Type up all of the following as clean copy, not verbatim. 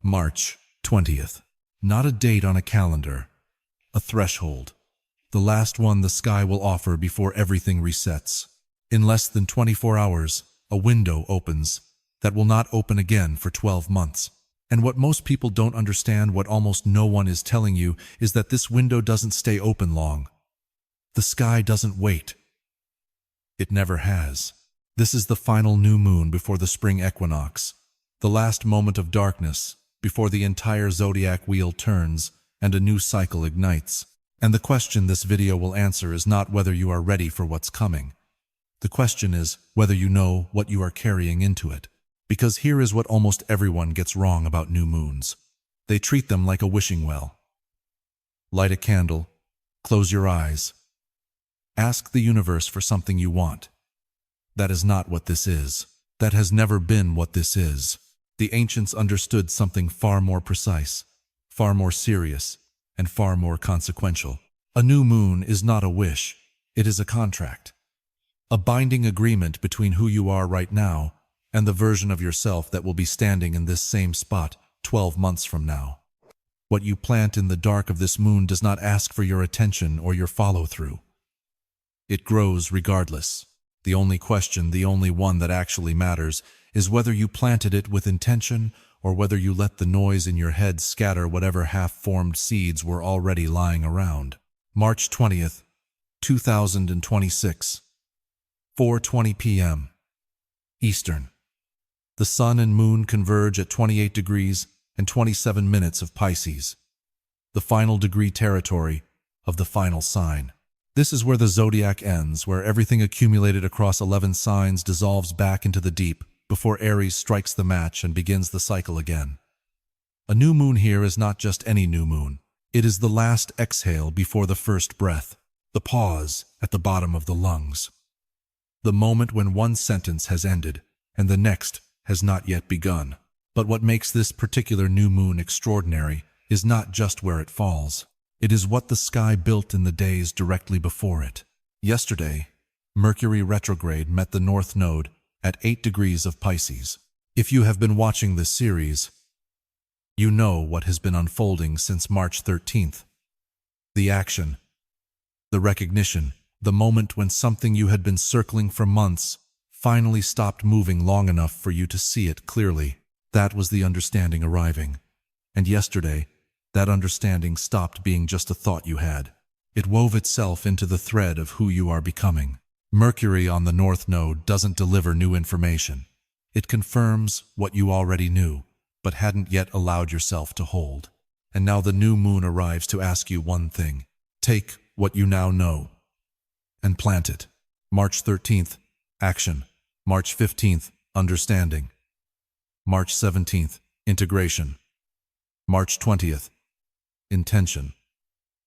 March 20th. Not a date on a calendar, a threshold. The last one the sky will offer before everything resets. In less than 24 hours, a window opens that will not open again for 12 months. And what most people don't understand, what almost no one is telling you, is that this window doesn't stay open long. The sky doesn't wait. It never has. This is the final new moon before the spring equinox, the last moment of darkness before the entire zodiac wheel turns and a new cycle ignites. And the question this video will answer is not whether you are ready for what's coming. The question is whether you know what you are carrying into it. Because here is what almost everyone gets wrong about new moons. They treat them like a wishing well. Light a candle, close your eyes. Ask the universe for something you want. That is not what this is. That has never been what this is. The ancients understood something far more precise, far more serious, and far more consequential. A new moon is not a wish, it is a contract. A binding agreement between who you are right now and the version of yourself that will be standing in this same spot 12 months from now. What you plant in the dark of this moon does not ask for your attention or your follow-through. It grows regardless. The only question, the only one that actually matters, is whether you planted it with intention or whether you let the noise in your head scatter whatever half-formed seeds were already lying around. March 20th, 2026, 4:20 p.m. Eastern. The sun and moon converge at 28 degrees and 27 minutes of Pisces, the final degree territory of the final sign. This is where the zodiac ends, where everything accumulated across 11 signs dissolves back into the deep before Aries strikes the match and begins the cycle again. A new moon here is not just any new moon. It is the last exhale before the first breath, the pause at the bottom of the lungs. The moment when one sentence has ended and the next has not yet begun. But what makes this particular new moon extraordinary is not just where it falls. It is what the sky built in the days directly before it. Yesterday, Mercury retrograde met the North Node at 8 degrees of Pisces. If you have been watching this series, you know what has been unfolding since March 13th. The action, the recognition, the moment when something you had been circling for months finally stopped moving long enough for you to see it clearly. That was the understanding arriving. And yesterday, that understanding stopped being just a thought you had. It wove itself into the thread of who you are becoming. Mercury on the North Node doesn't deliver new information. It confirms what you already knew, but hadn't yet allowed yourself to hold. And now the new moon arrives to ask you one thing. Take what you now know and plant it. March 13th, action. March 15th, understanding. March 17th, integration. March 20th, intention.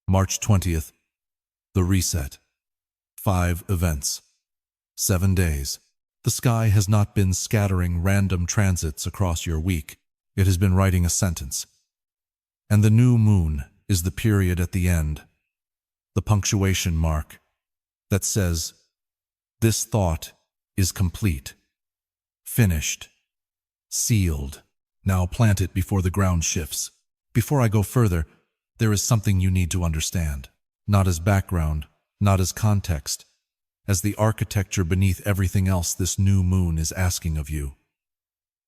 March 20th, the reset. 5 events. 7 days. The sky has not been scattering random transits across your week. It has been writing a sentence. And the new moon is the period at the end, the punctuation mark that says, this thought is complete, finished, sealed. Now plant it before the ground shifts. Before I go further, there is something you need to understand. Not as background, not as context, as the architecture beneath everything else this new moon is asking of you.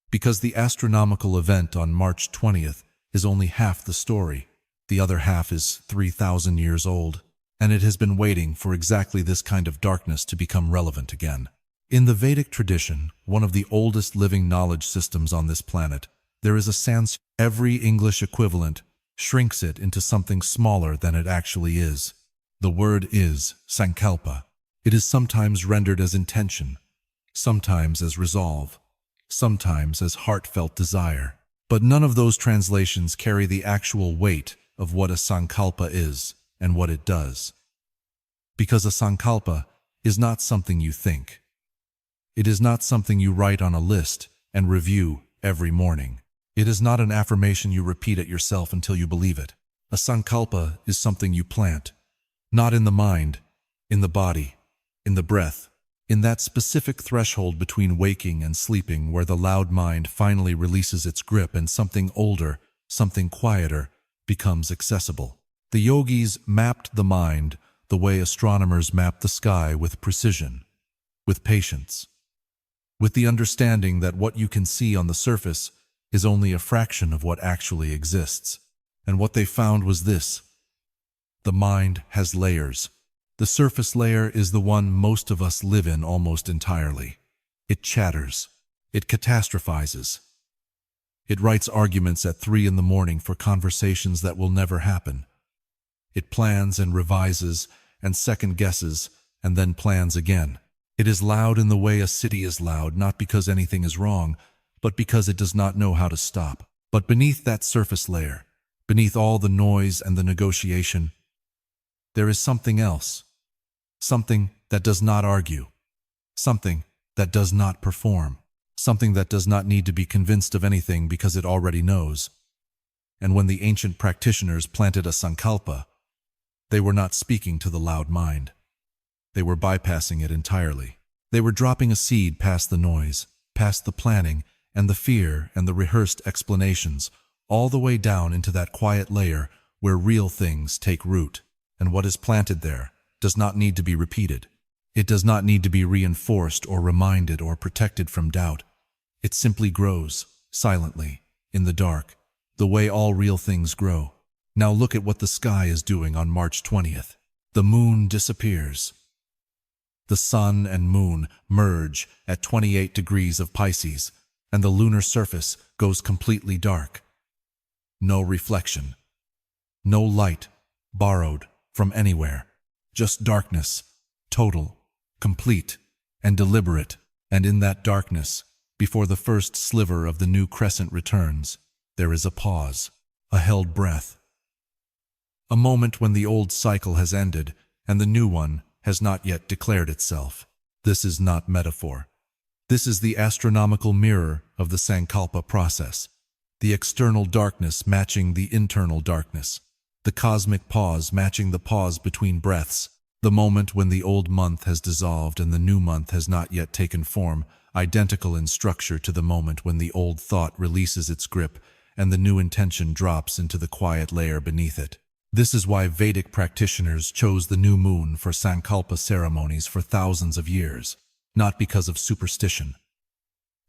Because the astronomical event on March 20th is only half the story. The other half is 3,000 years old, and it has been waiting for exactly this kind of darkness to become relevant again. In the Vedic tradition, one of the oldest living knowledge systems on this planet, there is a Sanskrit. Every English equivalent shrinks it into something smaller than it actually is. The word is sankalpa. It is sometimes rendered as intention, sometimes as resolve, sometimes as heartfelt desire. But none of those translations carry the actual weight of what a sankalpa is and what it does. Because a sankalpa is not something you think. It is not something you write on a list and review every morning. It is not an affirmation you repeat at yourself until you believe it. A sankalpa is something you plant, not in the mind, in the body, in the breath, In that specific threshold between waking and sleeping where the loud mind finally releases its grip and something older, something quieter, becomes accessible. The yogis mapped the mind the way astronomers map the sky, with precision, with patience, with the understanding that what you can see on the surface is only a fraction of what actually exists. And what they found was this: the mind has layers. The surface layer is the one most of us live in almost entirely. It chatters. It catastrophizes. It writes arguments at 3 in the morning for conversations that will never happen. It plans and revises and second guesses and then plans again. It is loud in the way a city is loud, not because anything is wrong, but because it does not know how to stop. But beneath that surface layer, beneath all the noise and the negotiation, there is something else. Something that does not argue. Something that does not perform. Something that does not need to be convinced of anything because it already knows. And when the ancient practitioners planted a sankalpa, they were not speaking to the loud mind. They were bypassing it entirely. They were dropping a seed past the noise, past the planning and the fear and the rehearsed explanations, all the way down into that quiet layer where real things take root. And what is planted there does not need to be repeated. It does not need to be reinforced or reminded or protected from doubt. It simply grows, silently, in the dark, the way all real things grow. Now look at what the sky is doing on March 20th. The moon disappears. The sun and moon merge at 28 degrees of Pisces, and the lunar surface goes completely dark. No reflection. No light borrowed from anywhere. Just darkness, total, complete, and deliberate. And in that darkness, before the first sliver of the new crescent returns, there is a pause, a held breath. A moment when the old cycle has ended and the new one has not yet declared itself. This is not metaphor. This is the astronomical mirror of the Sankalpa process, the external darkness matching the internal darkness, the cosmic pause matching the pause between breaths, the moment when the old month has dissolved and the new month has not yet taken form, identical in structure to the moment when the old thought releases its grip and the new intention drops into the quiet layer beneath it. This is why Vedic practitioners chose the new moon for Sankalpa ceremonies for thousands of years, not because of superstition,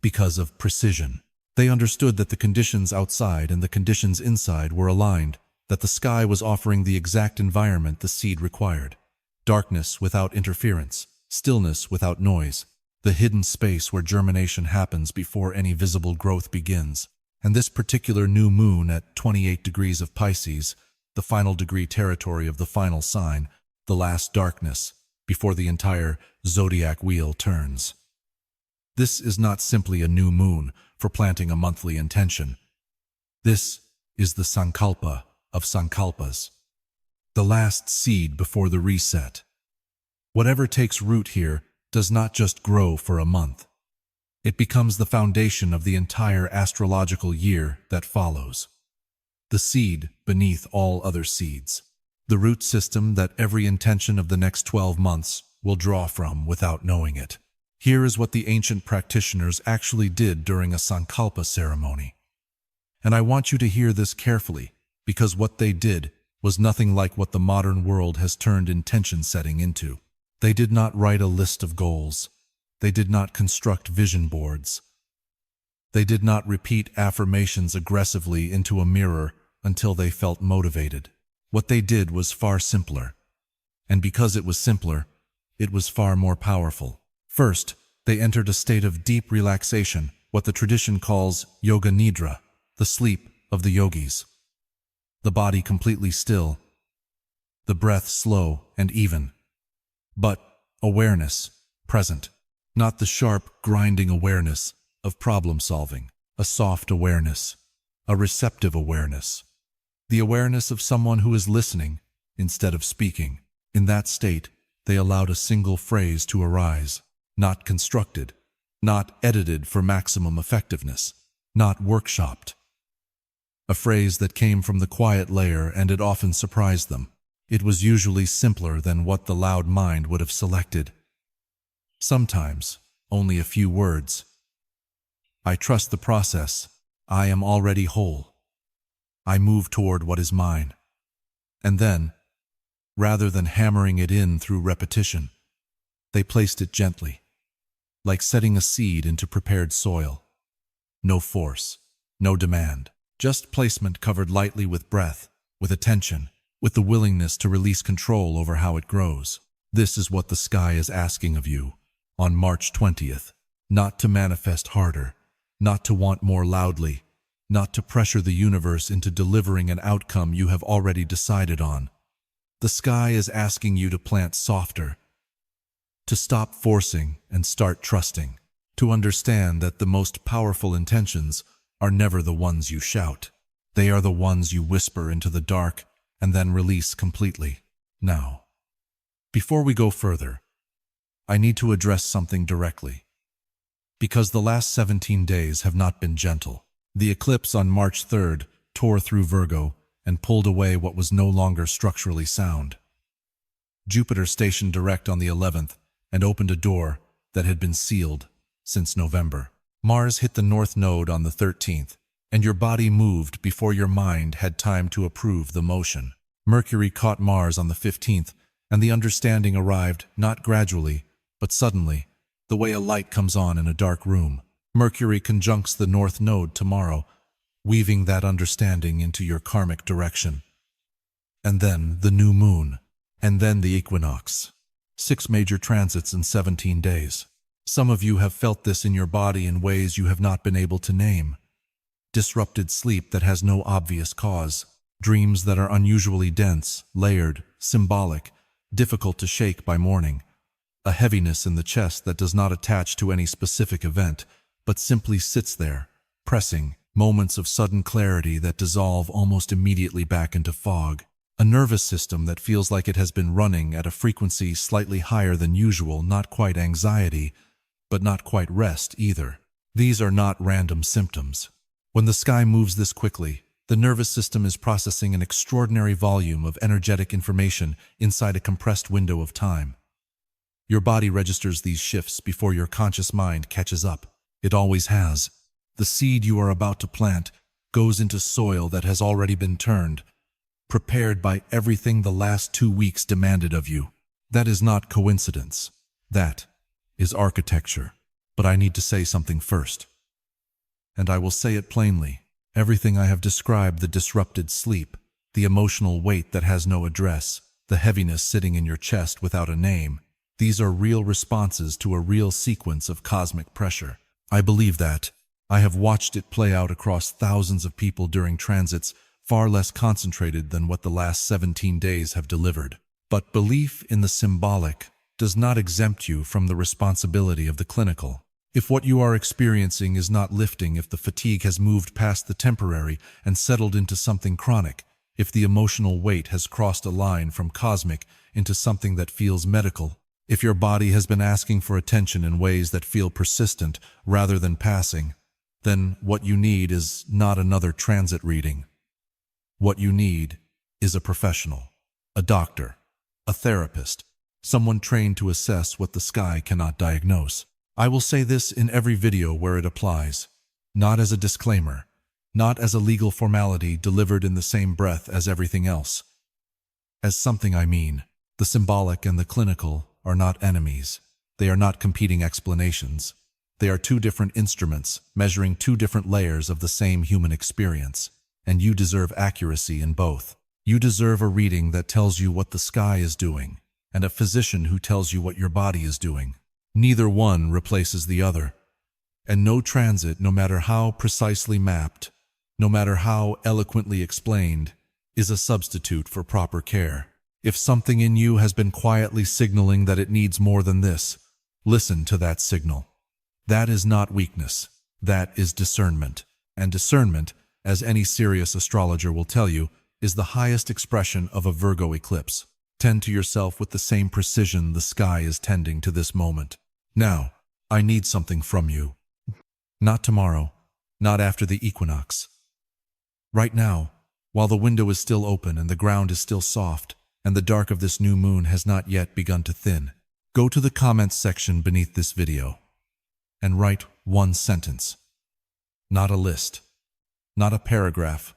because of precision. They understood that the conditions outside and the conditions inside were aligned, that the sky was offering the exact environment the seed required. Darkness without interference, stillness without noise, the hidden space where germination happens before any visible growth begins. And this particular new moon at 28 degrees of Pisces, the final degree territory of the final sign, the last darkness, before the entire Zodiac wheel turns. This is not simply a new moon for planting a monthly intention. This is the Sankalpa of Sankalpas, the last seed before the reset. Whatever takes root here does not just grow for a month. It becomes the foundation of the entire astrological year that follows. The seed beneath all other seeds. The root system that every intention of the next 12 months will draw from without knowing it. Here is what the ancient practitioners actually did during a Sankalpa ceremony. And I want you to hear this carefully, because what they did was nothing like what the modern world has turned intention setting into. They did not write a list of goals. They did not construct vision boards. They did not repeat affirmations aggressively into a mirror until they felt motivated. What they did was far simpler. And because it was simpler, it was far more powerful. First, they entered a state of deep relaxation, what the tradition calls yoga nidra, the sleep of the yogis. The body completely still, the breath slow and even, but awareness present. Not the sharp, grinding awareness of problem solving, a soft awareness, a receptive awareness. The awareness of someone who is listening instead of speaking. In that state, they allowed a single phrase to arise, not constructed, not edited for maximum effectiveness, not workshopped. A phrase that came from the quiet layer, and it often surprised them. It was usually simpler than what the loud mind would have selected. Sometimes, only a few words. I trust the process. I am already whole. I move toward what is mine. And then, rather than hammering it in through repetition, they placed it gently, like setting a seed into prepared soil. No force, no demand, just placement covered lightly with breath, with attention, with the willingness to release control over how it grows. This is what the sky is asking of you on March 20th. Not to manifest harder, not to want more loudly, not to pressure the universe into delivering an outcome you have already decided on. The sky is asking you to plant softer, to stop forcing and start trusting, to understand that the most powerful intentions are never the ones you shout. They are the ones you whisper into the dark and then release completely. Now, before we go further, I need to address something directly. Because the last 17 days have not been gentle. The eclipse on March 3rd tore through Virgo and pulled away what was no longer structurally sound. Jupiter stationed direct on the 11th and opened a door that had been sealed since November. Mars hit the North Node on the 13th, and your body moved before your mind had time to approve the motion. Mercury caught Mars on the 15th, and the understanding arrived not gradually, but suddenly, the way a light comes on in a dark room. Mercury conjuncts the North Node tomorrow, weaving that understanding into your karmic direction. And then the new moon, and then the equinox. 6 major transits in 17 days. Some of you have felt this in your body in ways you have not been able to name. Disrupted sleep that has no obvious cause. Dreams that are unusually dense, layered, symbolic, difficult to shake by morning. A heaviness in the chest that does not attach to any specific event, but simply sits there, pressing. Moments of sudden clarity that dissolve almost immediately back into fog. A nervous system that feels like it has been running at a frequency slightly higher than usual, not quite anxiety, but not quite rest either. These are not random symptoms. When the sky moves this quickly, the nervous system is processing an extraordinary volume of energetic information inside a compressed window of time. Your body registers these shifts before your conscious mind catches up. It always has. The seed you are about to plant goes into soil that has already been turned, prepared by everything the last 2 weeks demanded of you. That is not coincidence. That is architecture. But I need to say something first. And I will say it plainly. Everything I have described, the disrupted sleep, the emotional weight that has no address, the heaviness sitting in your chest without a name, these are real responses to a real sequence of cosmic pressure. I believe that. I have watched it play out across thousands of people during transits far less concentrated than what the last 17 days have delivered. But belief in the symbolic does not exempt you from the responsibility of the clinical. If what you are experiencing is not lifting, if the fatigue has moved past the temporary and settled into something chronic, if the emotional weight has crossed a line from cosmic into something that feels medical, if your body has been asking for attention in ways that feel persistent rather than passing, then what you need is not another transit reading. What you need is a professional, a doctor, a therapist, someone trained to assess what the sky cannot diagnose. I will say this in every video where it applies, not as a disclaimer, not as a legal formality delivered in the same breath as everything else. As something I mean. The symbolic and the clinical are not enemies. They are not competing explanations. They are 2 different instruments, measuring 2 different layers of the same human experience, and you deserve accuracy in both. You deserve a reading that tells you what the sky is doing, and a physician who tells you what your body is doing. Neither one replaces the other, and no transit, no matter how precisely mapped, no matter how eloquently explained, is a substitute for proper care. If something in you has been quietly signaling that it needs more than this, listen to that signal. That is not weakness. That is discernment. And discernment, as any serious astrologer will tell you, is the highest expression of a Virgo eclipse. Tend to yourself with the same precision the sky is tending to this moment. Now, I need something from you. Not tomorrow, not after the equinox. Right now, while the window is still open and the ground is still soft, and the dark of this new moon has not yet begun to thin. Go to the comments section beneath this video and write one sentence. Not a list, not a paragraph,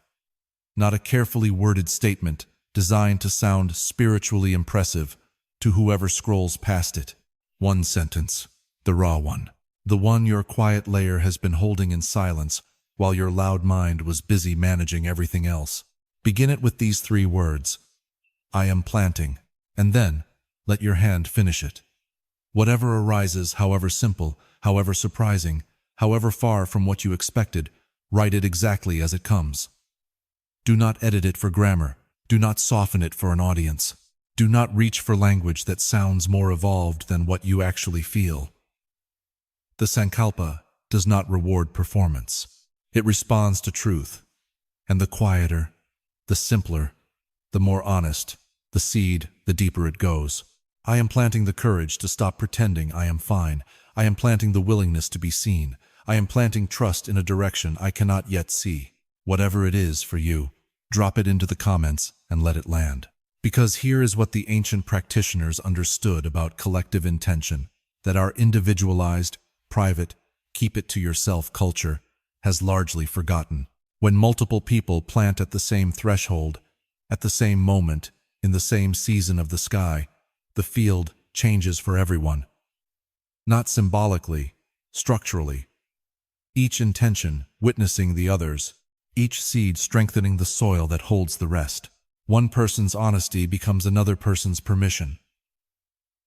not a carefully worded statement designed to sound spiritually impressive to whoever scrolls past it. One sentence, the raw one. The one your quiet layer has been holding in silence while your loud mind was busy managing everything else. Begin it with these 3 words. I am planting. And then, let your hand finish it. Whatever arises, however simple, however surprising, however far from what you expected, write it exactly as it comes. Do not edit it for grammar. Do not soften it for an audience. Do not reach for language that sounds more evolved than what you actually feel. The Sankalpa does not reward performance. It responds to truth. And the quieter, the simpler, the more honest, the seed, the deeper it goes. I am planting the courage to stop pretending I am fine. I am planting the willingness to be seen. I am planting trust in a direction I cannot yet see. Whatever it is for you, drop it into the comments and let it land. Because here is what the ancient practitioners understood about collective intention, that our individualized, private, keep-it-to-yourself culture has largely forgotten. When multiple people plant at the same threshold, at the same moment, in the same season of the sky, the field changes for everyone. Not symbolically, structurally. Each intention witnessing the others, each seed strengthening the soil that holds the rest. One person's honesty becomes another person's permission.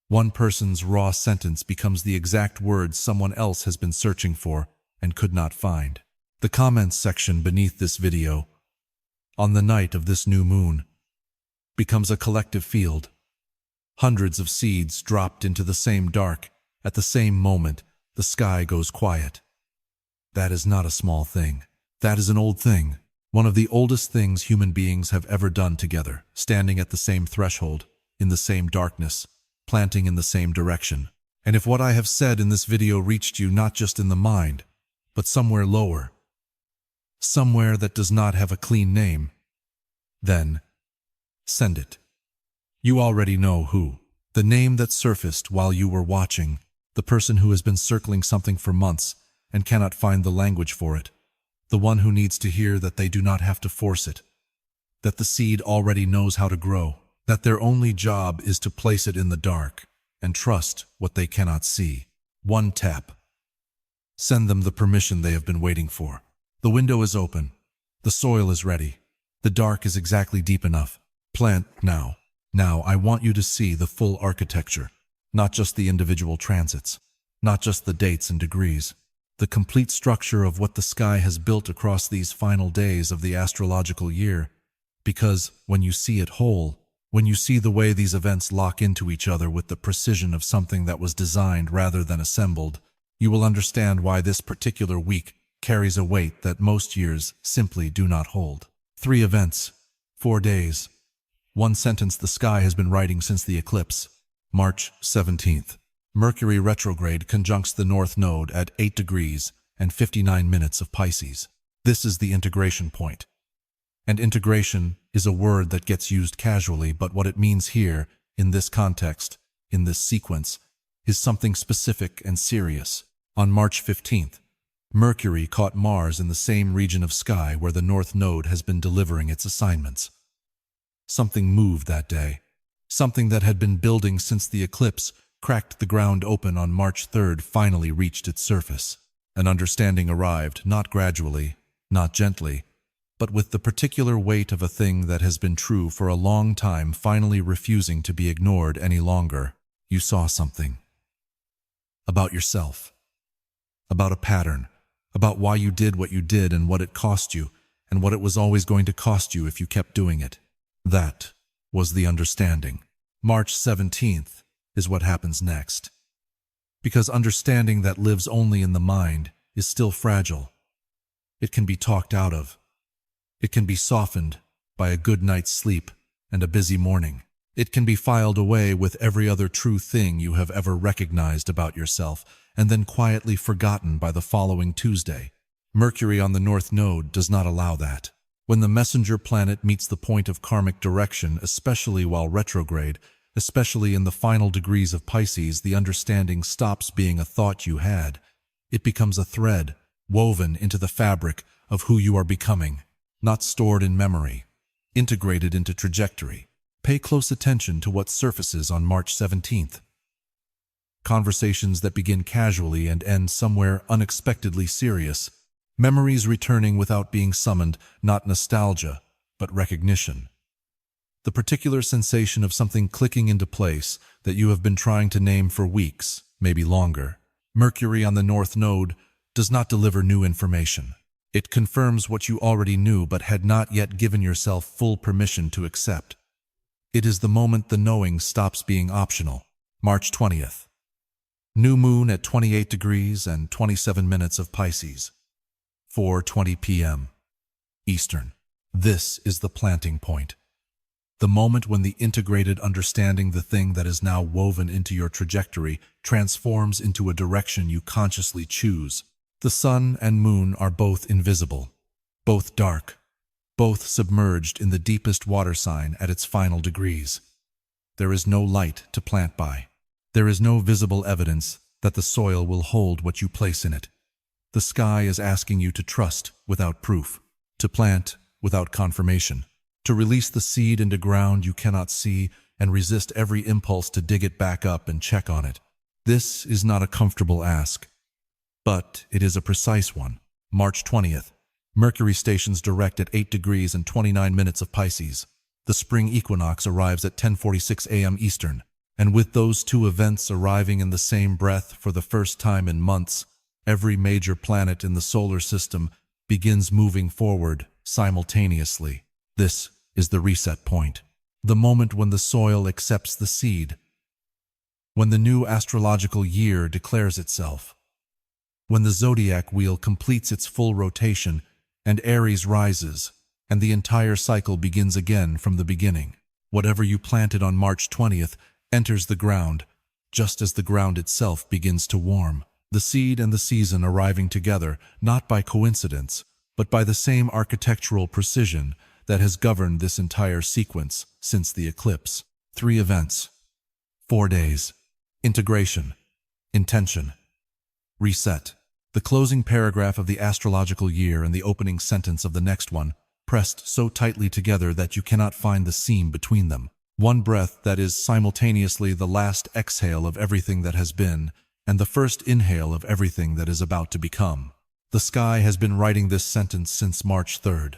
One person's raw sentence becomes the exact words someone else has been searching for and could not find. The comments section beneath this video, on the night of this new moon, becomes a collective field. Hundreds of seeds dropped into the same dark. At the same moment, the sky goes quiet. That is not a small thing. That is an old thing. One of the oldest things human beings have ever done together, standing at the same threshold, in the same darkness, planting in the same direction. And if what I have said in this video reached you not just in the mind, but somewhere lower, somewhere that does not have a clean name, then send it. You already know who. The name that surfaced while you were watching, the person who has been circling something for months and cannot find the language for it, the one who needs to hear that they do not have to force it, that the seed already knows how to grow, that their only job is to place it in the dark and trust what they cannot see. One tap. Send them the permission they have been waiting for. The window is open. The soil is ready. The dark is exactly deep enough. Plant now. Now I want you to see the full architecture, not just the individual transits, not just the dates and degrees, the complete structure of what the sky has built across these final days of the astrological year. Because when you see it whole, when you see the way these events lock into each other with the precision of something that was designed rather than assembled, you will understand why this particular week carries a weight that most years simply do not hold. 3 events, 4 days. One sentence the sky has been writing since the eclipse. March 17th. Mercury retrograde conjuncts the North Node at 8 degrees and 59 minutes of Pisces. This is the integration point. And integration is a word that gets used casually, but what it means here, in this context, in this sequence, is something specific and serious. On March 15th, Mercury caught Mars in the same region of sky where the North Node has been delivering its assignments. Something moved that day. Something that had been building since the eclipse cracked the ground open on March 3rd finally reached its surface. An understanding arrived, not gradually, not gently, but with the particular weight of a thing that has been true for a long time finally refusing to be ignored any longer. You saw something. About yourself. About a pattern. About why you did what you did and what it cost you, and what it was always going to cost you if you kept doing it. That was the understanding. March 17th is what happens next. Because understanding that lives only in the mind is still fragile. It can be talked out of. It can be softened by a good night's sleep and a busy morning. It can be filed away with every other true thing you have ever recognized about yourself and then quietly forgotten by the following Tuesday. Mercury on the North Node does not allow that. When the messenger planet meets the point of karmic direction, especially while retrograde, Especially in the final degrees of Pisces, the understanding stops being a thought you had. It becomes a thread, woven into the fabric of who you are becoming, not stored in memory, integrated into trajectory. Pay close attention to what surfaces on March 17th. Conversations that begin casually and end somewhere unexpectedly serious. Memories returning without being summoned, not nostalgia, but recognition. The particular sensation of something clicking into place that you have been trying to name for weeks, maybe longer. Mercury on the North Node does not deliver new information. It confirms what you already knew but had not yet given yourself full permission to accept. It is the moment the knowing stops being optional. March 20th. New moon at 28 degrees and 27 minutes of Pisces. 4:20 p.m. Eastern. This is the planting point. The moment when the integrated understanding, the thing that is now woven into your trajectory, transforms into a direction you consciously choose. The sun and moon are both invisible, both dark, both submerged in the deepest water sign at its final degrees. There is no light to plant by. There is no visible evidence that the soil will hold what you place in it. The sky is asking you to trust without proof, to plant without confirmation, to release the seed into ground you cannot see and resist every impulse to dig it back up and check on it. This is not a comfortable ask, but it is a precise one. March 20th. Mercury stations direct at 8 degrees and 29 minutes of Pisces. The spring equinox arrives at 10:46 a.m. Eastern, and with those two events arriving in the same breath for the first time in months, every major planet in the solar system begins moving forward simultaneously. This is the reset point, the moment when the soil accepts the seed, when the new astrological year declares itself, when the Zodiac wheel completes its full rotation and Aries rises, and the entire cycle begins again from the beginning. Whatever you planted on March 20th enters the ground, just as the ground itself begins to warm. The seed and the season arriving together, not by coincidence, but by the same architectural precision that has governed this entire sequence since the eclipse. 3 events, 4 days, integration, intention, reset. The closing paragraph of the astrological year and the opening sentence of the next one, pressed so tightly together that you cannot find the seam between them. One breath that is simultaneously the last exhale of everything that has been and the first inhale of everything that is about to become. The sky has been writing this sentence since March 3rd.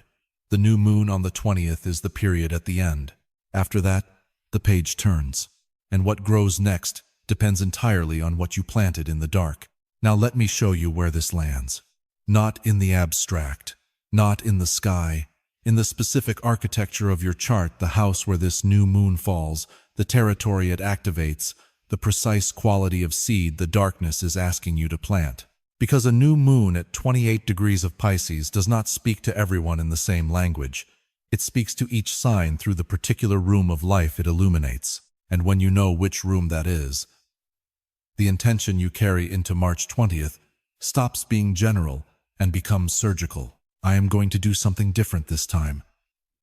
The new moon on the 20th is the period at the end. After that, the page turns, and what grows next depends entirely on what you planted in the dark. Now let me show you where this lands. Not in the abstract, not in the sky, in the specific architecture of your chart, the house where this new moon falls, the territory it activates, the precise quality of seed the darkness is asking you to plant. Because a new moon at 28 degrees of Pisces does not speak to everyone in the same language. It speaks to each sign through the particular room of life it illuminates. And when you know which room that is, the intention you carry into March 20th stops being general and becomes surgical. I am going to do something different this time.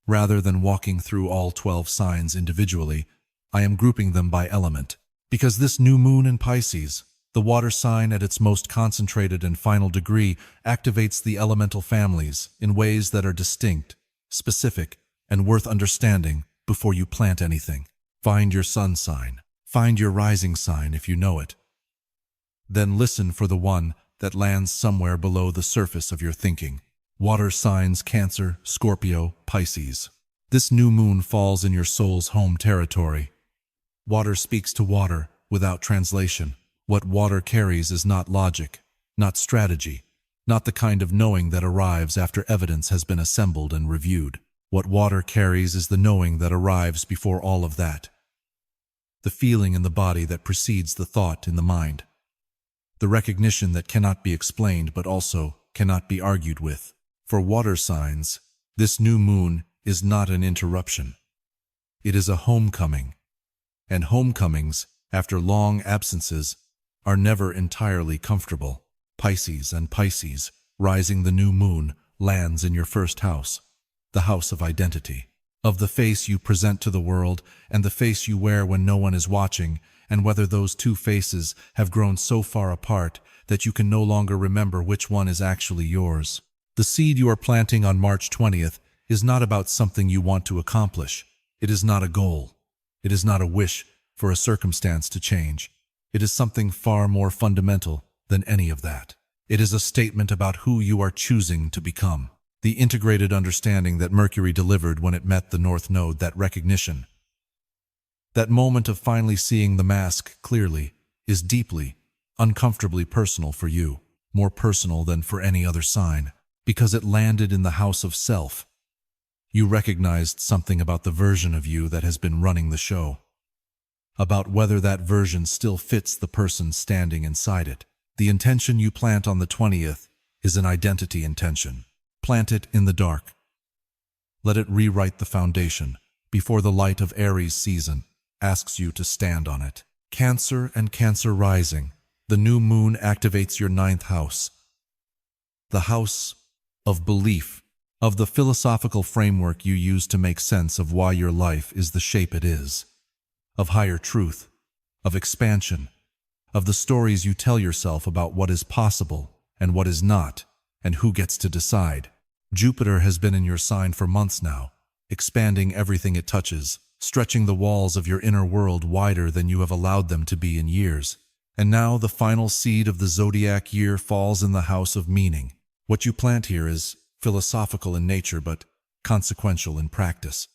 Rather than walking through all 12 signs individually, I am grouping them by element. Because this new moon in Pisces, the water sign at its most concentrated and final degree, activates the elemental families in ways that are distinct, specific, and worth understanding before you plant anything. Find your sun sign. Find your rising sign if you know it. Then listen for the one that lands somewhere below the surface of your thinking. Water signs Cancer, Scorpio, Pisces. This new moon falls in your soul's home territory. Water speaks to water without translation. What water carries is not logic, not strategy, not the kind of knowing that arrives after evidence has been assembled and reviewed. What water carries is the knowing that arrives before all of that. The feeling in the body that precedes the thought in the mind. The recognition that cannot be explained but also cannot be argued with. For water signs, this new moon is not an interruption. It is a homecoming. And homecomings, after long absences, are never entirely comfortable. Pisces and Pisces, rising the new moon, lands in your first house, the house of identity. of the face you present to the world and the face you wear when no one is watching, and whether those two faces have grown so far apart that you can no longer remember which one is actually yours. The seed you are planting on March 20th is not about something you want to accomplish. It is not a goal. It is not a wish for a circumstance to change. It is something far more fundamental than any of that. It is a statement about who you are choosing to become. The integrated understanding that Mercury delivered when it met the North Node, that recognition, that moment of finally seeing the mask clearly, is deeply, uncomfortably personal for you, more personal than for any other sign, because it landed in the house of self. You recognized something about the version of you that has been running the show, about whether that version still fits the person standing inside it. The intention you plant on the 20th is an identity intention. Plant it in the dark. Let it rewrite the foundation before the light of Aries season asks you to stand on it. Cancer and Cancer rising. The new moon activates your 9th house, the house of belief, of the philosophical framework you use to make sense of why your life is the shape it is, of higher truth, of expansion, of the stories you tell yourself about what is possible and what is not, and who gets to decide. Jupiter has been in your sign for months now, expanding everything it touches, stretching the walls of your inner world wider than you have allowed them to be in years. And now the final seed of the Zodiac year falls in the house of meaning. What you plant here is philosophical in nature but consequential in practice.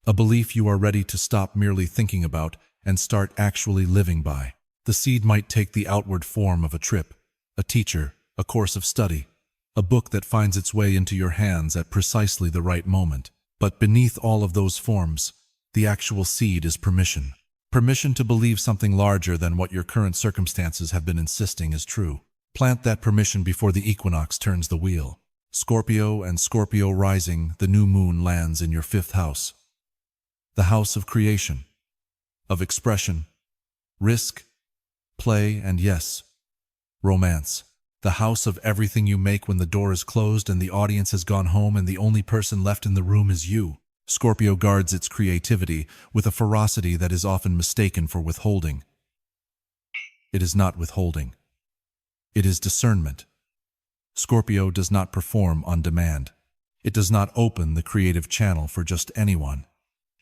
A belief you are ready to stop merely thinking about and start actually living by. The seed might take the outward form of a trip, a teacher, a course of study, a book that finds its way into your hands at precisely the right moment. But beneath all of those forms, the actual seed is permission. Permission to believe something larger than what your current circumstances have been insisting is true. Plant that permission before the equinox turns the wheel. Scorpio and Scorpio rising, the new moon lands in your 5th house. The house of creation, of expression, risk, play, and yes, romance. The house of everything you make when the door is closed and the audience has gone home and the only person left in the room is you. Scorpio guards its creativity with a ferocity that is often mistaken for withholding. It is not withholding. It is discernment. Scorpio does not perform on demand. It does not open the creative channel for just anyone.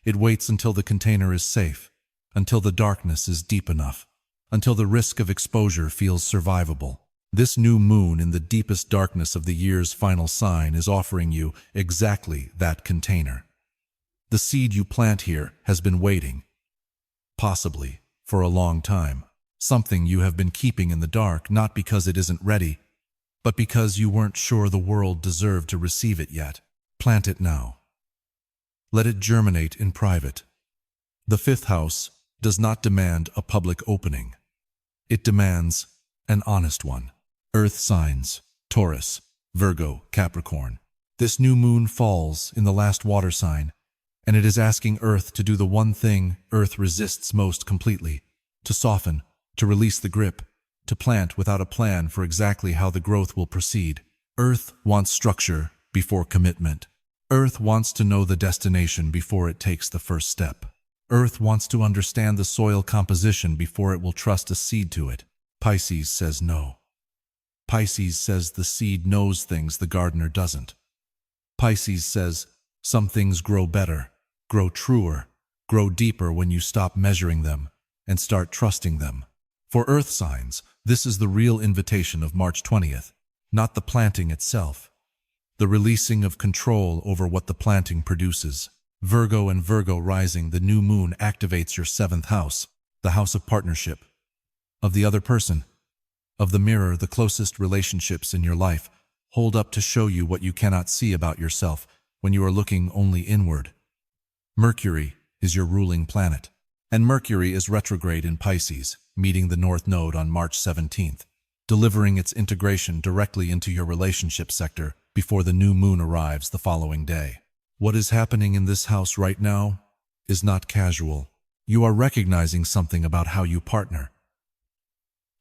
It waits until the container is safe, until the darkness is deep enough, until the risk of exposure feels survivable. This new moon in the deepest darkness of the year's final sign is offering you exactly that container. The seed you plant here has been waiting, possibly for a long time. Something you have been keeping in the dark, not because it isn't ready, but because you weren't sure the world deserved to receive it yet. Plant it now. Let it germinate in private. The 5th house does not demand a public opening. It demands an honest one. Earth signs, Taurus, Virgo, Capricorn. This new moon falls in the last water sign, and it is asking Earth to do the one thing Earth resists most completely, to soften, to release the grip, to plant without a plan for exactly how the growth will proceed. Earth wants structure before commitment. Earth wants to know the destination before it takes the first step. Earth wants to understand the soil composition before it will trust a seed to it. Pisces says no. Pisces says the seed knows things the gardener doesn't. Pisces says some things grow better, grow truer, grow deeper when you stop measuring them and start trusting them. For Earth signs, this is the real invitation of March 20th, not the planting itself, the releasing of control over what the planting produces. Virgo and Virgo rising, the new moon activates your 7th house, the house of partnership, of the other person, of the mirror. The closest relationships in your life hold up to show you what you cannot see about yourself when you are looking only inward. Mercury is your ruling planet, and Mercury is retrograde in Pisces, meeting the North Node on March 17th, delivering its integration directly into your relationship sector before the new moon arrives the following day. What is happening in this house right now is not casual. You are recognizing something about how you partner,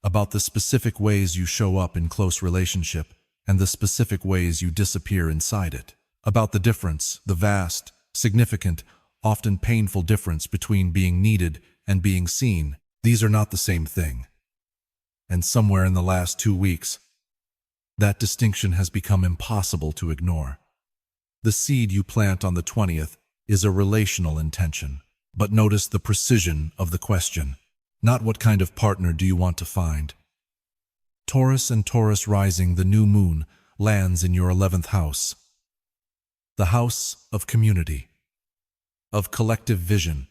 about the specific ways you show up in close relationship and the specific ways you disappear inside it, about the difference, the vast, significant, often painful difference between being needed and being seen. These are not the same thing. And somewhere in the last 2 weeks, that distinction has become impossible to ignore. The seed you plant on the 20th is a relational intention. But notice the precision of the question. Not what kind of partner do you want to find. Taurus and Taurus rising, the new moon lands in your 11th house. The house of community, of collective vision,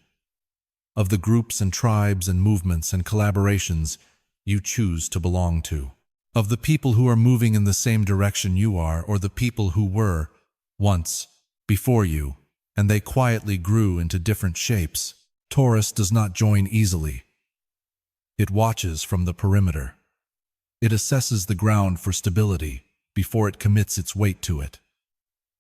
of the groups and tribes and movements and collaborations you choose to belong to, of the people who are moving in the same direction you are, or the people who were once before you, and they quietly grew into different shapes. Taurus does not join easily. It watches from the perimeter. It assesses the ground for stability before it commits its weight to it.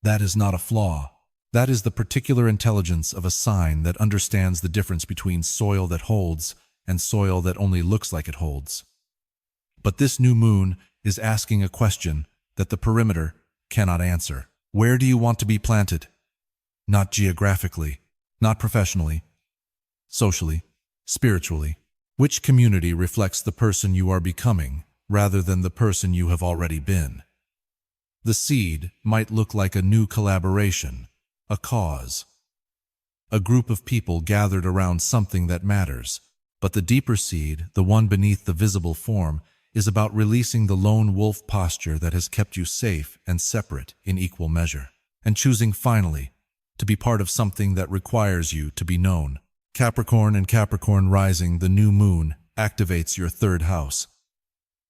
That is not a flaw. That is the particular intelligence of a sign that understands the difference between soil that holds and soil that only looks like it holds. But this new moon is asking a question that the perimeter cannot answer. Where do you want to be planted? Not geographically, not professionally, socially, spiritually. Which community reflects the person you are becoming rather than the person you have already been? The seed might look like a new collaboration, a cause, a group of people gathered around something that matters. But the deeper seed, the one beneath the visible form, is about releasing the lone wolf posture that has kept you safe and separate in equal measure, and choosing finally to be part of something that requires you to be known. Capricorn and Capricorn rising, the new moon activates your 3rd house,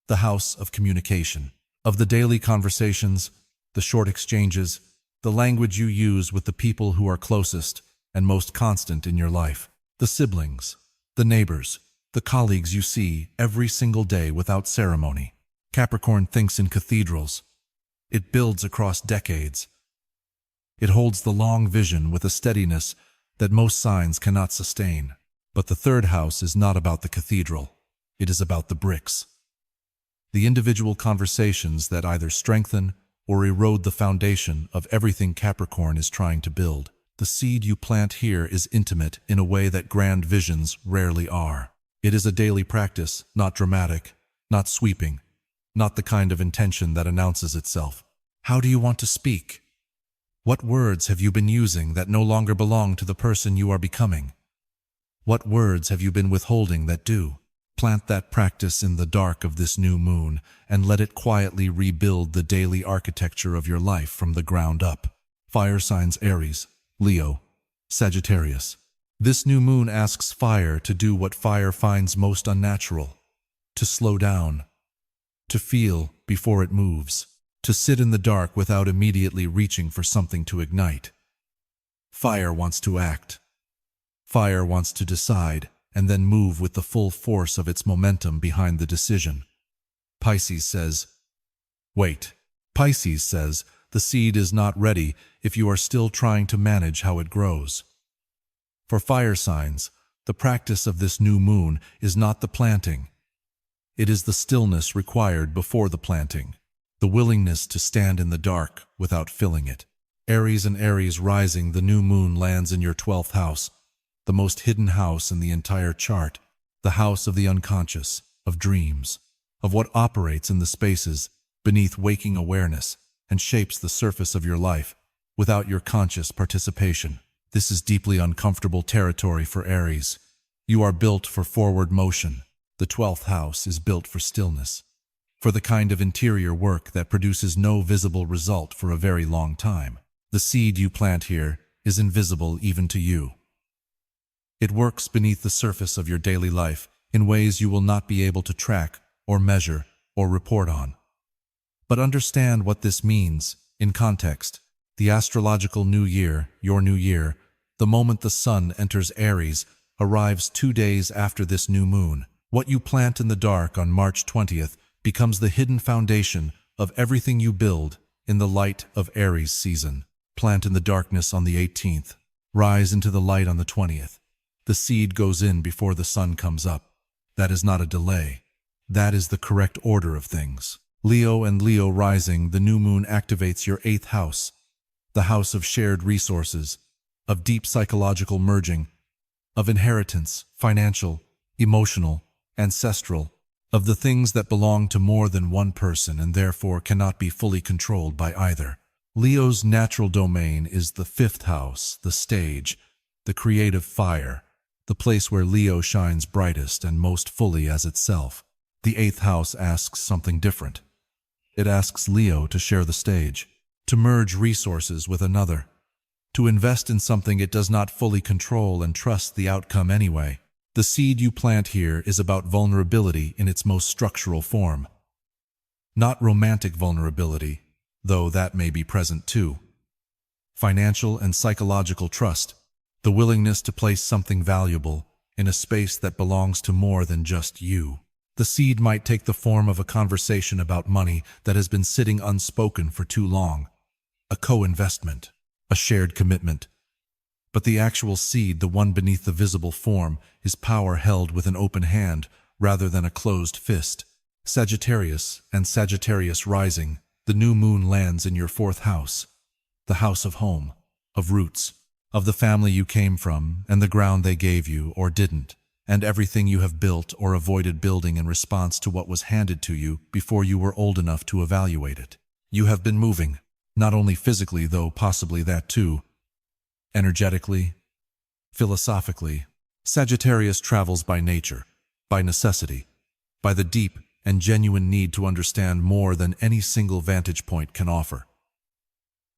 the house of communication, of the daily conversations, the short exchanges, the language you use with the people who are closest and most constant in your life, the siblings, the neighbors, the colleagues you see every single day without ceremony. Capricorn thinks in cathedrals. It builds across decades. It holds the long vision with a steadiness that most signs cannot sustain. But the 3rd house is not about the cathedral. It is about the bricks. The individual conversations that either strengthen or erode the foundation of everything Capricorn is trying to build. The seed you plant here is intimate in a way that grand visions rarely are. It is a daily practice, not dramatic, not sweeping, not the kind of intention that announces itself. How do you want to speak? What words have you been using that no longer belong to the person you are becoming? What words have you been withholding that do? Plant that practice in the dark of this new moon and let it quietly rebuild the daily architecture of your life from the ground up. Fire signs Aries, Leo, Sagittarius. This new moon asks fire to do what fire finds most unnatural, to slow down, to feel before it moves, to sit in the dark without immediately reaching for something to ignite. Fire wants to act. Fire wants to decide and then move with the full force of its momentum behind the decision. Pisces says, wait. Pisces says, the seed is not ready if you are still trying to manage how it grows. For fire signs, the practice of this new moon is not the planting. It is the stillness required before the planting, the willingness to stand in the dark without filling it. Aries and Aries rising, the new moon lands in your 12th house, the most hidden house in the entire chart, the house of the unconscious, of dreams, of what operates in the spaces beneath waking awareness and shapes the surface of your life without your conscious participation. This is deeply uncomfortable territory for Aries. You are built for forward motion. The 12th house is built for stillness, for the kind of interior work that produces no visible result for a very long time. The seed you plant here is invisible even to you. It works beneath the surface of your daily life in ways you will not be able to track or measure or report on. But understand what this means in context. The astrological new year, your new year, the moment the sun enters Aries, arrives 2 days after this new moon. What you plant in the dark on March 20th becomes the hidden foundation of everything you build in the light of Aries season. Plant in the darkness on the 18th. Rise into the light on the 20th. The seed goes in before the sun comes up. That is not a delay. That is the correct order of things. Leo and Leo rising, the new moon activates your 8th house, the house of shared resources, of deep psychological merging, of inheritance, financial, emotional, ancestral, of the things that belong to more than one person and therefore cannot be fully controlled by either. Leo's natural domain is the fifth house, the stage, the creative fire, the place where Leo shines brightest and most fully as itself. The eighth house asks something different. It asks Leo to share the stage, to merge resources with another, to invest in something it does not fully control and trust the outcome anyway. The seed you plant here is about vulnerability in its most structural form. Not romantic vulnerability, though that may be present too. Financial and psychological trust, the willingness to place something valuable in a space that belongs to more than just you. The seed might take the form of a conversation about money that has been sitting unspoken for too long, a co-investment, a shared commitment. But the actual seed, the one beneath the visible form, is power held with an open hand rather than a closed fist. Sagittarius and Sagittarius rising, the new moon lands in your fourth house, the house of home, of roots, of the family you came from and the ground they gave you or didn't, and everything you have built or avoided building in response to what was handed to you before you were old enough to evaluate it. You have been moving, not only physically, though possibly that too, energetically, philosophically. Sagittarius travels by nature, by necessity, by the deep and genuine need to understand more than any single vantage point can offer.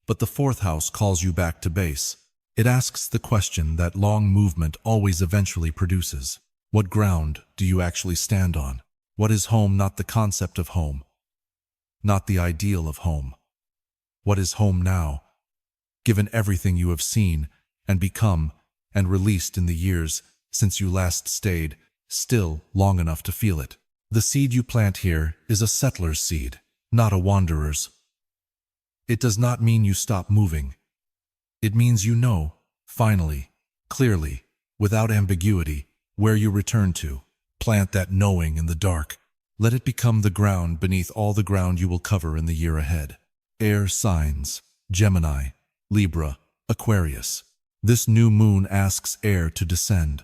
But the fourth house calls you back to base. It asks the question that long movement always eventually produces. What ground do you actually stand on? What is home? Not the concept of home, not the ideal of home. What is home now, given everything you have seen and become and released in the years since you last stayed still long enough to feel it? The seed you plant here is a settler's seed, not a wanderer's. It does not mean you stop moving. It means you know, finally, clearly, without ambiguity, where you return to. Plant that knowing in the dark. Let it become the ground beneath all the ground you will cover in the year ahead. Air signs, Gemini, Libra, Aquarius. This new moon asks air to descend.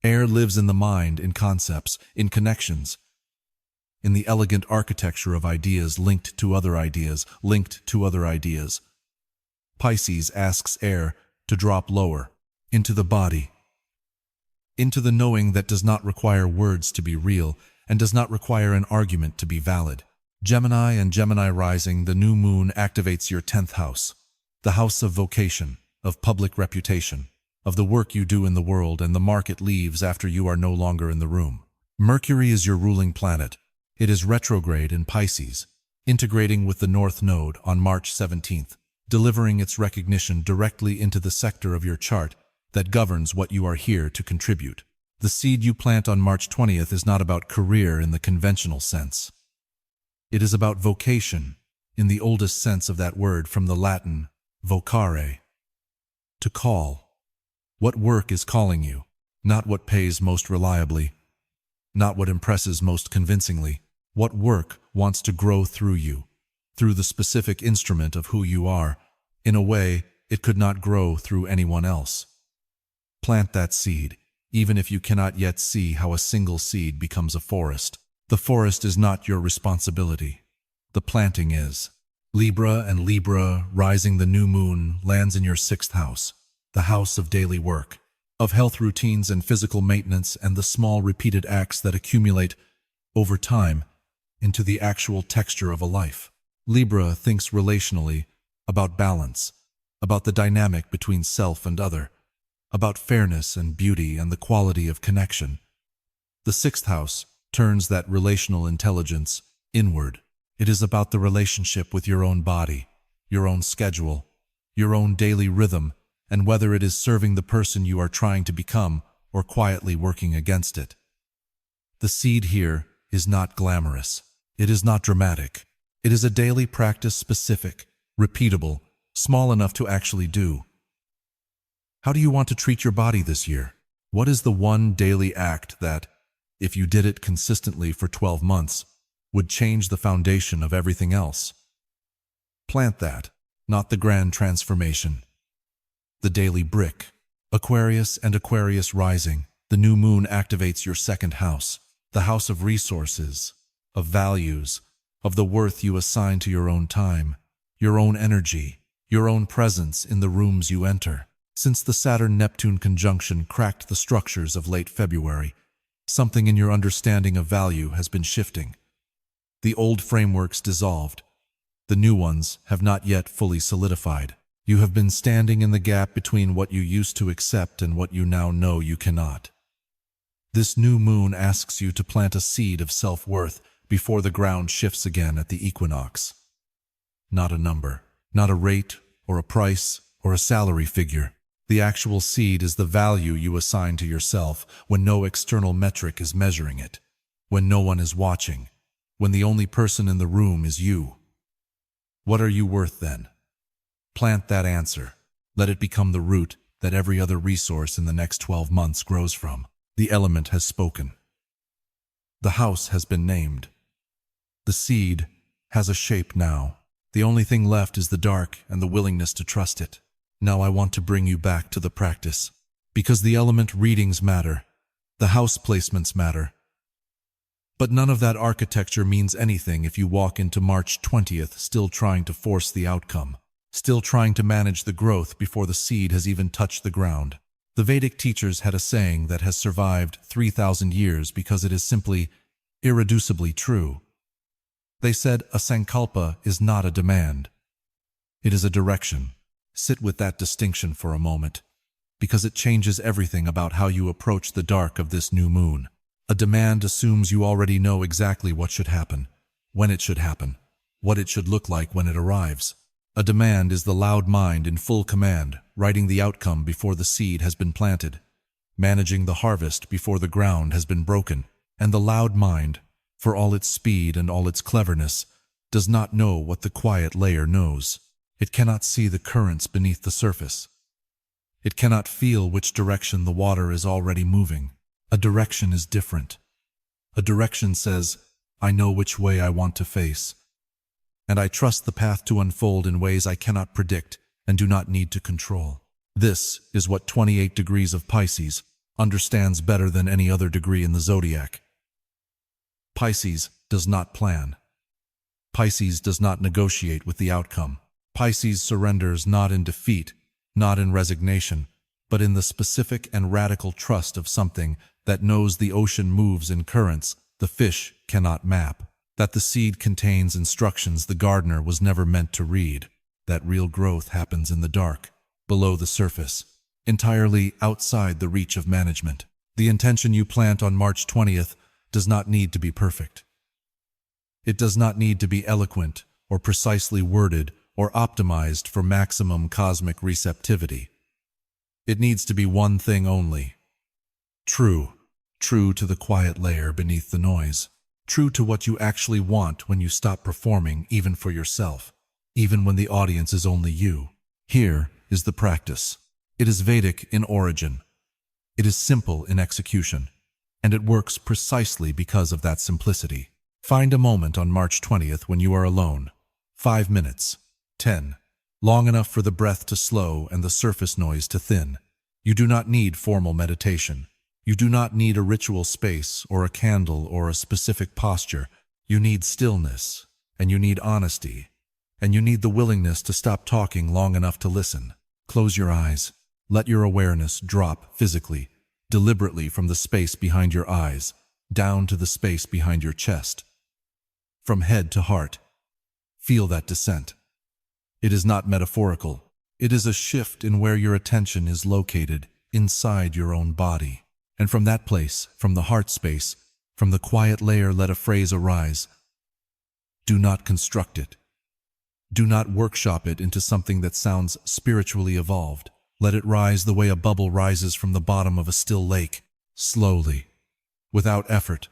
Air lives in the mind, in concepts, in connections, in the elegant architecture of ideas linked to other ideas, linked to other ideas. Pisces asks air to drop lower, into the body, into the knowing that does not require words to be real and does not require an argument to be valid. Gemini and Gemini rising, the new moon activates your 10th house, the house of vocation, of public reputation, of the work you do in the world and the mark it leaves after you are no longer in the room. Mercury is your ruling planet. It is retrograde in Pisces, integrating with the North Node on March 17th, delivering its recognition directly into the sector of your chart that governs what you are here to contribute. The seed you plant on March 20th is not about career in the conventional sense. It is about vocation, in the oldest sense of that word from the Latin vocare, to call. What work is calling you? Not what pays most reliably, not what impresses most convincingly. What work wants to grow through you, through the specific instrument of who you are, in a way it could not grow through anyone else. Plant that seed, even if you cannot yet see how a single seed becomes a forest. The forest is not your responsibility. The planting is. Libra and Libra rising, the new moon lands in your 6th house, the house of daily work, of health routines and physical maintenance and the small repeated acts that accumulate over time into the actual texture of a life. Libra thinks relationally about balance, about the dynamic between self and other, about fairness and beauty and the quality of connection. The 6th house turns that relational intelligence inward. It is about the relationship with your own body, your own schedule, your own daily rhythm, and whether it is serving the person you are trying to become or quietly working against it. The seed here is not glamorous. It is not dramatic. It is a daily practice, specific, repeatable, small enough to actually do. How do you want to treat your body this year? What is the one daily act that, if you did it consistently for 12 months, would change the foundation of everything else? Plant that, not the grand transformation. the daily brick. Aquarius and Aquarius rising. The new moon activates your second house, the house of resources, of values, of the worth you assign to your own time, your own energy, your own presence in the rooms you enter. Since the Saturn-Neptune conjunction cracked the structures of late February, something in your understanding of value has been shifting. The old frameworks dissolved. The new ones have not yet fully solidified. You have been standing in the gap between what you used to accept and what you now know you cannot. This new moon asks you to plant a seed of self-worth before the ground shifts again at the equinox. Not a number, not a rate or a price or a salary figure. The actual seed is the value you assign to yourself when no external metric is measuring it, when no one is watching, when the only person in the room is you. What are you worth then? Plant that answer. Let it become the root that every other resource in the next 12 months grows from. The element has spoken. The house has been named. The seed has a shape now. The only thing left is the dark and the willingness to trust it. Now I want to bring you back to the practice. Because the element readings matter. The house placements matter. But none of that architecture means anything if you walk into March 20th still trying to force the outcome. Still trying to manage the growth before the seed has even touched the ground. The Vedic teachers had a saying that has survived 3,000 years because it is simply, irreducibly true. They said a sankalpa is not a demand. It is a direction. Sit with that distinction for a moment, because it changes everything about how you approach the dark of this new moon. A demand assumes you already know exactly what should happen, when it should happen, what it should look like when it arrives. A demand is the loud mind in full command, writing the outcome before the seed has been planted, managing the harvest before the ground has been broken. And the loud mind, for all its speed and all its cleverness, does not know what the quiet layer knows. It cannot see the currents beneath the surface. It cannot feel which direction the water is already moving. A direction is different. A direction says, I know which way I want to face. And I trust the path to unfold in ways I cannot predict and do not need to control. This is what 28 degrees of Pisces understands better than any other degree in the Zodiac. Pisces does not plan. Pisces does not negotiate with the outcome. Pisces surrenders not in defeat, not in resignation, but in the specific and radical trust of something that knows the ocean moves in currents the fish cannot map. That the seed contains instructions the gardener was never meant to read, that real growth happens in the dark, below the surface, entirely outside the reach of management. The intention you plant on March 20th does not need to be perfect. It does not need to be eloquent or precisely worded or optimized for maximum cosmic receptivity. It needs to be one thing only: true to the quiet layer beneath the noise. True to what you actually want when you stop performing even for yourself, even when the audience is only you. Here is the practice. It is Vedic in origin. It is simple in execution, and it works precisely because of that simplicity. Find a moment on March 20th when you are alone. 5 minutes, 10, long enough for the breath to slow and the surface noise to thin. You do not need formal meditation. You do not need a ritual space or a candle or a specific posture. You need stillness, and you need honesty, and you need the willingness to stop talking long enough to listen. Close your eyes. Let your awareness drop physically, deliberately from the space behind your eyes, down to the space behind your chest. From head to heart. Feel that descent. It is not metaphorical. It is a shift in where your attention is located, inside your own body. And from that place, from the heart space, from the quiet layer, let a phrase arise. Do not construct it. Do not workshop it into something that sounds spiritually evolved. Let it rise the way a bubble rises from the bottom of a still lake, slowly, without effort,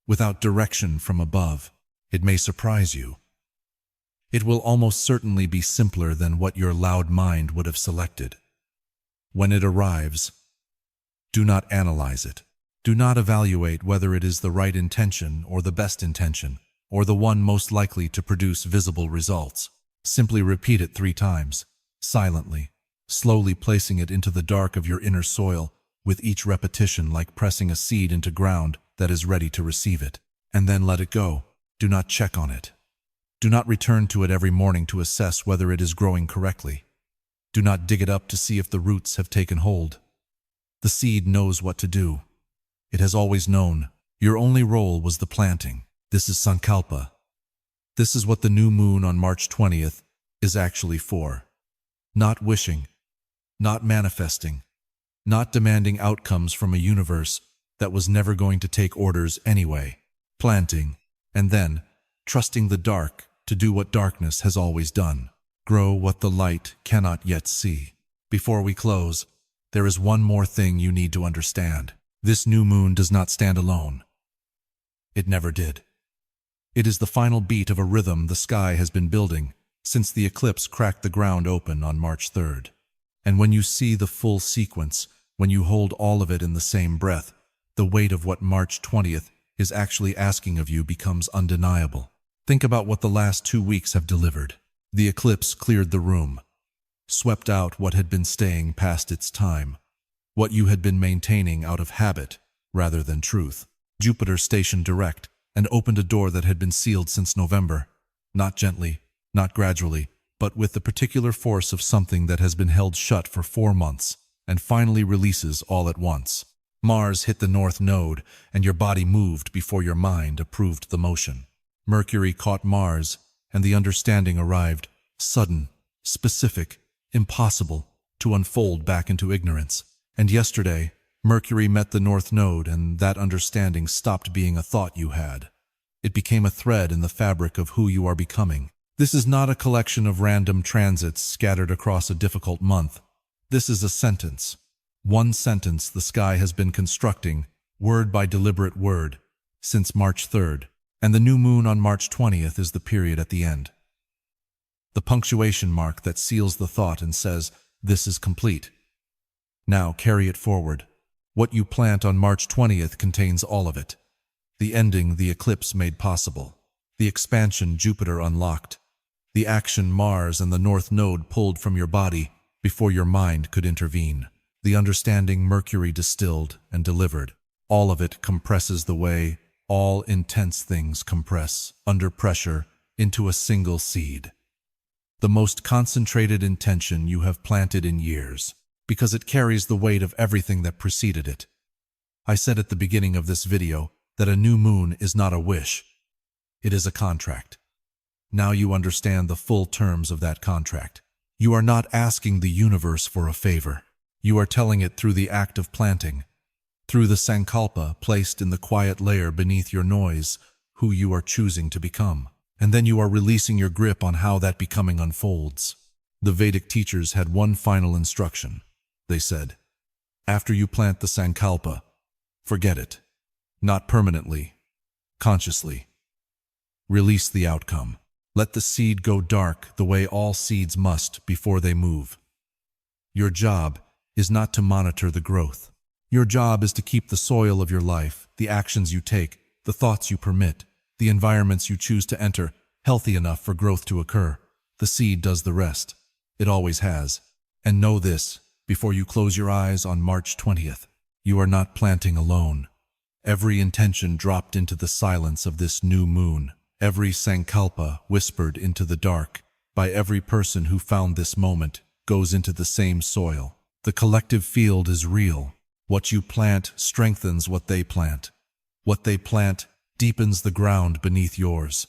without direction from above. It may surprise you. It will almost certainly be simpler than what your loud mind would have selected. When it arrives, do not analyze it. Do not evaluate whether it is the right intention or the best intention, or the one most likely to produce visible results. Simply repeat it 3 times, silently, slowly placing it into the dark of your inner soil, with each repetition like pressing a seed into ground that is ready to receive it. And then let it go. Do not check on it. Do not return to it every morning to assess whether it is growing correctly. Do not dig it up to see if the roots have taken hold. The seed knows what to do. It has always known. Your only role was the planting. This is Sankalpa. This is what the new moon on March 20th is actually for. Not wishing, not manifesting, not demanding outcomes from a universe that was never going to take orders anyway. Planting, and then trusting the dark to do what darkness has always done. Grow what the light cannot yet see. Before we close, there is one more thing you need to understand. This new moon does not stand alone. It never did. It is the final beat of a rhythm the sky has been building since the eclipse cracked the ground open on March 3rd. And when you see the full sequence, when you hold all of it in the same breath, the weight of what March 20th is actually asking of you becomes undeniable. Think about what the last 2 weeks have delivered. The eclipse cleared the room, swept out what had been staying past its time, what you had been maintaining out of habit rather than truth. Jupiter stationed direct and opened a door that had been sealed since November, not gently, not gradually, but with the particular force of something that has been held shut for 4 months and finally releases all at once. Mars hit the North Node, and your body moved before your mind approved the motion. Mercury caught Mars, and the understanding arrived, sudden, specific, impossible, to unfold back into ignorance. And yesterday, Mercury met the North Node, and that understanding stopped being a thought you had. It became a thread in the fabric of who you are becoming. This is not a collection of random transits scattered across a difficult month. This is a sentence. One sentence the sky has been constructing, word by deliberate word, since March 3rd, and the new moon on March 20th is the period at the end. The punctuation mark that seals the thought and says, this is complete. Now carry it forward. What you plant on March 20th contains all of it. The ending the eclipse made possible. The expansion Jupiter unlocked. The action Mars and the North Node pulled from your body before your mind could intervene. The understanding Mercury distilled and delivered. All of it compresses the way all intense things compress, under pressure, into a single seed. The most concentrated intention you have planted in years, because it carries the weight of everything that preceded it. I said at the beginning of this video that a new moon is not a wish. It is a contract. Now you understand the full terms of that contract. You are not asking the universe for a favor. You are telling it through the act of planting, through the Sankalpa placed in the quiet layer beneath your noise, who you are choosing to become. And then you are releasing your grip on how that becoming unfolds. The Vedic teachers had one final instruction. They said, after you plant the Sankalpa, forget it. Not permanently, consciously. Release the outcome. Let the seed go dark the way all seeds must before they move. Your job is not to monitor the growth. Your job is to keep the soil of your life, the actions you take, the thoughts you permit, the environments you choose to enter, healthy enough for growth to occur. The seed does the rest. It always has. And know this, before you close your eyes on March 20th, you are not planting alone. Every intention dropped into the silence of this new moon, every Sankalpa whispered into the dark, by every person who found this moment, goes into the same soil. The collective field is real. What you plant strengthens what they plant. What they plant deepens the ground beneath yours.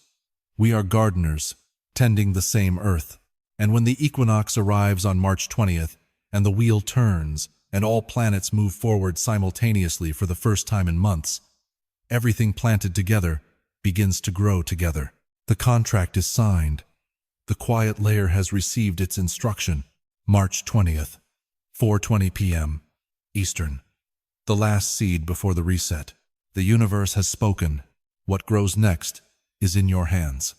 We are gardeners, tending the same earth. And when the equinox arrives on March 20th, and the wheel turns, and all planets move forward simultaneously for the first time in months, everything planted together begins to grow together. The contract is signed. The quiet layer has received its instruction. March 20th, 4:20 p.m. Eastern. The last seed before the reset. The universe has spoken. What grows next is in your hands.